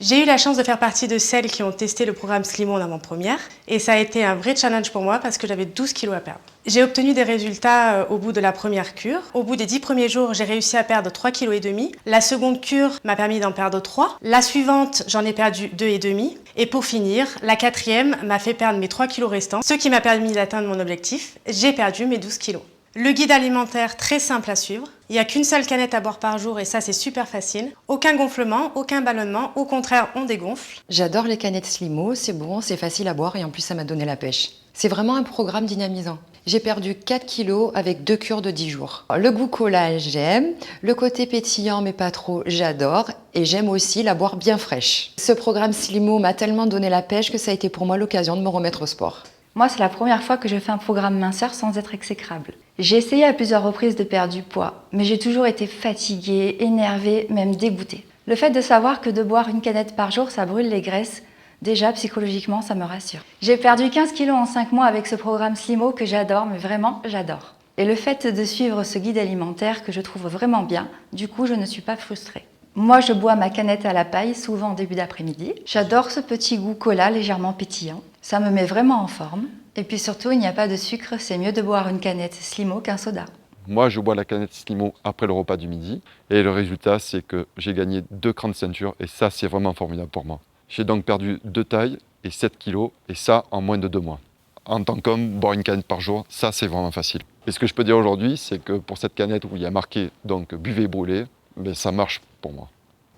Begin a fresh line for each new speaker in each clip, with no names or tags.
J'ai eu la chance de faire partie de celles qui ont testé le programme Slimo en avant-première et ça a été un vrai challenge pour moi parce que j'avais 12 kilos à perdre. J'ai obtenu des résultats au bout de la première cure. Au bout des 10 premiers jours, j'ai réussi à perdre 3,5 kg. La seconde cure m'a permis d'en perdre 3. La suivante, j'en ai perdu 2,5 kg. Et pour finir, la quatrième m'a fait perdre mes 3 kilos restants, ce qui m'a permis d'atteindre mon objectif. J'ai perdu mes 12 kilos. Le guide alimentaire, très simple à suivre. Il n'y a qu'une seule canette à boire par jour et ça, c'est super facile. Aucun gonflement, aucun ballonnement. Au contraire, on dégonfle.
J'adore les canettes Slimo, c'est bon, c'est facile à boire et en plus, ça m'a donné la pêche. C'est vraiment un programme dynamisant. J'ai perdu 4 kilos avec 2 cures de 10 jours. Le goût cola, j'aime. Le côté pétillant, mais pas trop, j'adore. Et j'aime aussi la boire bien fraîche. Ce programme Slimo m'a tellement donné la pêche que ça a été pour moi l'occasion de me remettre au sport.
Moi, c'est la première fois que je fais un programme minceur sans être exécrable. J'ai essayé à plusieurs reprises de perdre du poids, mais j'ai toujours été fatiguée, énervée, même dégoûtée. Le fait de savoir que de boire une canette par jour, ça brûle les graisses, déjà psychologiquement, ça me rassure. J'ai perdu 15 kilos en 5 mois avec ce programme Slimo que j'adore, mais vraiment, j'adore. Et le fait de suivre ce guide alimentaire que je trouve vraiment bien, du coup, je ne suis pas frustrée. Moi, je bois ma canette à la paille, souvent en début d'après-midi. J'adore ce petit goût cola légèrement pétillant. Ça me met vraiment en forme. Et puis surtout, il n'y a pas de sucre, c'est mieux de boire une canette Slimo qu'un soda.
Moi, je bois la canette Slimo après le repas du midi. Et le résultat, c'est que j'ai gagné 2 crans de ceinture. Et ça, c'est vraiment formidable pour moi. J'ai donc perdu 2 tailles et 7 kilos. Et ça, en moins de 2 mois. En tant qu'homme, boire une canette par jour, ça, c'est vraiment facile. Et ce que je peux dire aujourd'hui, c'est que pour cette canette où il y a marqué donc buvez brûlez, ben, ça marche pour moi.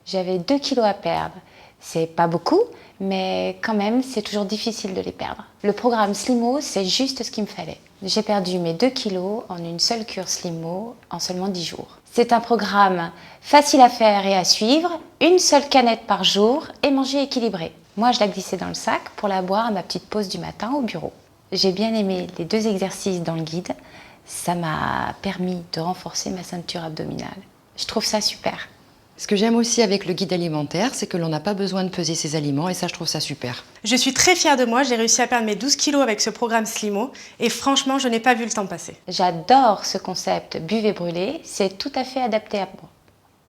J'avais 2 kilos à perdre. C'est pas beaucoup, mais quand même, c'est toujours difficile de les perdre. Le programme Slimo, c'est juste ce qu'il me fallait. J'ai perdu mes 2 kilos en une seule cure Slimo en seulement 10 jours. C'est un programme facile à faire et à suivre, une seule canette par jour et manger équilibré. Moi, je la glissais dans le sac pour la boire à ma petite pause du matin au bureau. J'ai bien aimé les 2 exercices dans le guide. Ça m'a permis de renforcer ma ceinture abdominale. Je trouve ça super.
Ce que j'aime aussi avec le guide alimentaire, c'est que l'on n'a pas besoin de peser ses aliments et ça, je trouve ça super.
Je suis très fière de moi, j'ai réussi à perdre mes 12 kilos avec ce programme Slimo et franchement, je n'ai pas vu le temps passer.
J'adore ce concept buvez brûlé, c'est tout à fait adapté à moi.